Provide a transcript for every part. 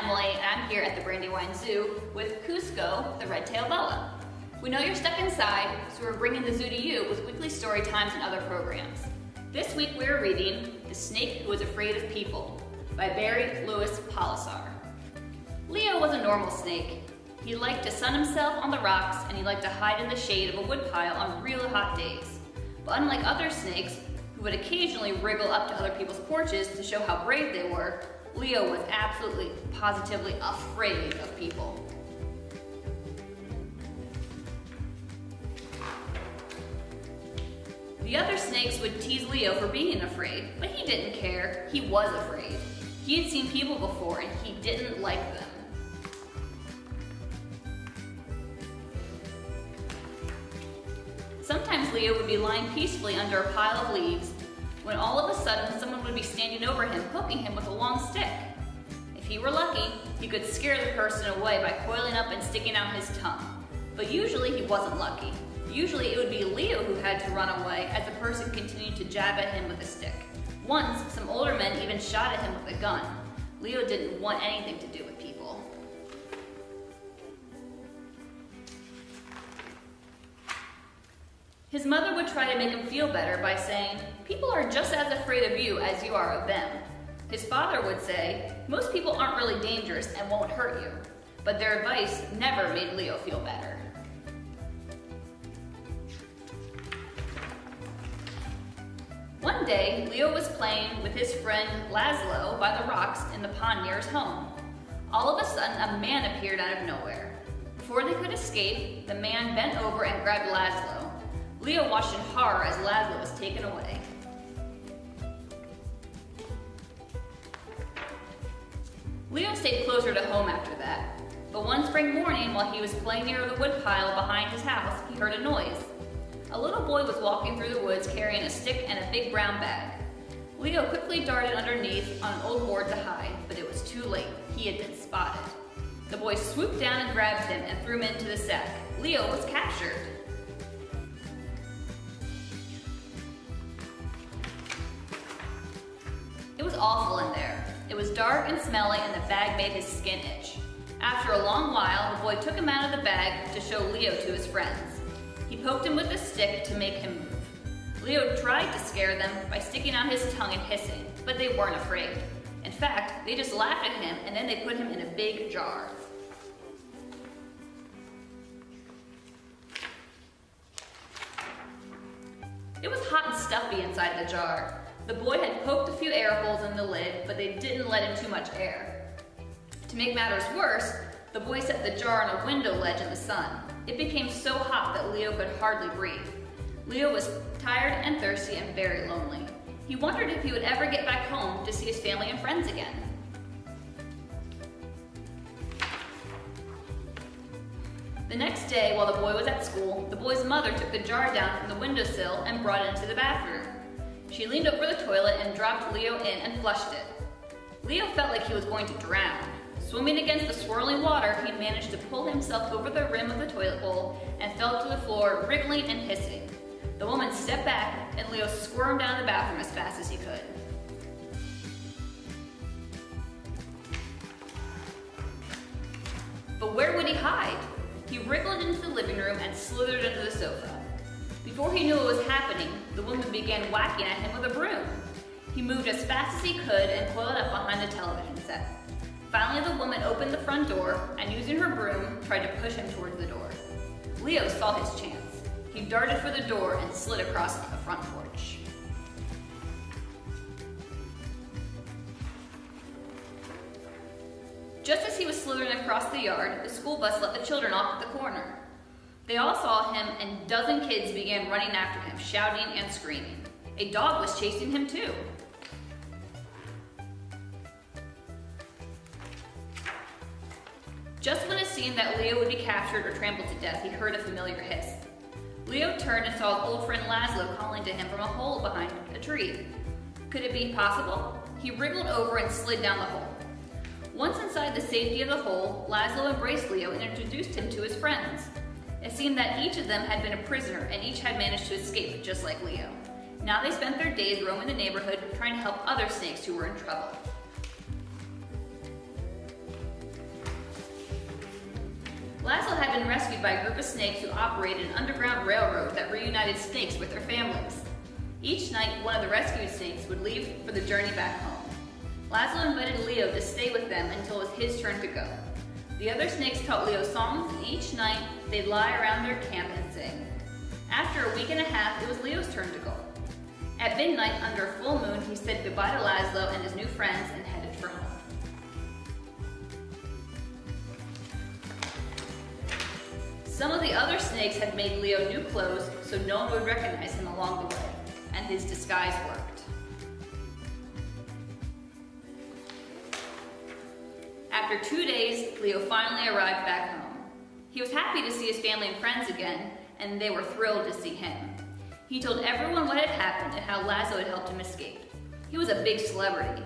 Emily, and I'm here at the Brandywine Zoo with Cusco, the red-tailed boa. We know you're stuck inside, so we're bringing the zoo to you with weekly story times and other programs. This week we're reading The Snake Who Was Afraid of People by Barry Louis Polisar. Leo was a normal snake. He liked to sun himself on the rocks, and he liked to hide in the shade of a woodpile on real hot days. But unlike other snakes, who would occasionally wriggle up to other people's porches to show how brave they were, Leo was absolutely, positively afraid of people. The other snakes would tease Leo for being afraid, but he didn't care. He was afraid. He had seen people before, and he didn't like them. Sometimes Leo would be lying peacefully under a pile of leaves, when all of a sudden someone would be standing over him, poking him with a long stick. If he were lucky, he could scare the person away by coiling up and sticking out his tongue. But usually he wasn't lucky. Usually it would be Leo who had to run away as the person continued to jab at him with a stick. Once, some older men even shot at him with a gun. Leo didn't want anything to do with people. His mother would try to make him feel better by saying, "People are just as afraid of you as you are of them." His father would say, "Most people aren't really dangerous and won't hurt you." But their advice never made Leo feel better. One day, Leo was playing with his friend Laszlo by the rocks in the pond near his home. All of a sudden, a man appeared out of nowhere. Before they could escape, the man bent over and grabbed Laszlo. Leo watched in horror as Laszlo was taken away. Leo stayed closer to home after that, but one spring morning while he was playing near the woodpile behind his house, he heard a noise. A little boy was walking through the woods carrying a stick and a big brown bag. Leo quickly darted underneath on an old board to hide, but it was too late. He had been spotted. The boy swooped down and grabbed him and threw him into the sack. Leo was captured. It was awful in there. It was dark and smelly, and the bag made his skin itch. After a long while, the boy took him out of the bag to show Leo to his friends. He poked him with a stick to make him move. Leo tried to scare them by sticking out his tongue and hissing, but they weren't afraid. In fact, they just laughed at him, and then they put him in a big jar. It was hot and stuffy inside the jar. The boy had poked a few air holes in the lid, but they didn't let in too much air. To make matters worse, the boy set the jar on a window ledge in the sun. It became so hot that Leo could hardly breathe. Leo was tired and thirsty and very lonely. He wondered if he would ever get back home to see his family and friends again. The next day, while the boy was at school, the boy's mother took the jar down from the windowsill and brought it into the bathroom. She leaned over the toilet and dropped Leo in and flushed it. Leo felt like he was going to drown. Swimming against the swirling water, he managed to pull himself over the rim of the toilet bowl and fell to the floor, wriggling and hissing. The woman stepped back, and Leo squirmed out of the bathroom as fast as he could. But where would he hide? He wriggled into the living room and slithered under the sofa. Before he knew what was happening, the woman began whacking at him with a broom. He moved as fast as he could and coiled up behind the television set. Finally, the woman opened the front door and, using her broom, tried to push him towards the door. Leo saw his chance. He darted for the door and slid across the front porch. Just as he was slithering across the yard, the school bus let the children off at the corner. They all saw him, and a dozen kids began running after him, shouting and screaming. A dog was chasing him too. Just when it seemed that Leo would be captured or trampled to death, he heard a familiar hiss. Leo turned and saw his old friend Laszlo calling to him from a hole behind a tree. Could it be possible? He wriggled over and slid down the hole. Once inside the safety of the hole, Laszlo embraced Leo and introduced him to his friends. It seemed that each of them had been a prisoner, and each had managed to escape, just like Leo. Now they spent their days roaming the neighborhood trying to help other snakes who were in trouble. Laszlo had been rescued by a group of snakes who operated an underground railroad that reunited snakes with their families. Each night, one of the rescued snakes would leave for the journey back home. Laszlo invited Leo to stay with them until it was his turn to go. The other snakes taught Leo songs, and each night they'd lie around their camp and sing. After a week and a half, it was Leo's turn to go. At midnight, under a full moon, he said goodbye to Laszlo and his new friends and headed for home. Some of the other snakes had made Leo new clothes so no one would recognize him along the way, and his disguise worked. After 2 days, Leo finally arrived back home. He was happy to see his family and friends again, and they were thrilled to see him. He told everyone what had happened and how Laszlo had helped him escape. He was a big celebrity.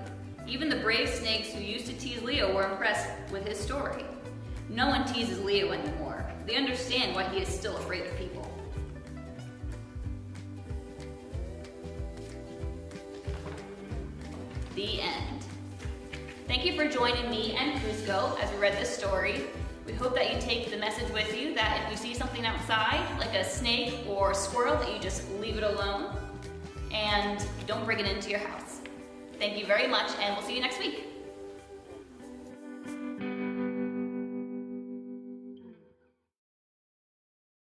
Even the brave snakes who used to tease Leo were impressed with his story. No one teases Leo anymore. They understand why he is still afraid of people. The end. Thank you for joining me and Cusco as we read this story. We hope that you take the message with you that if you see something outside, like a snake or a squirrel, that you just leave it alone and don't bring it into your house. Thank you very much, and we'll see you next week.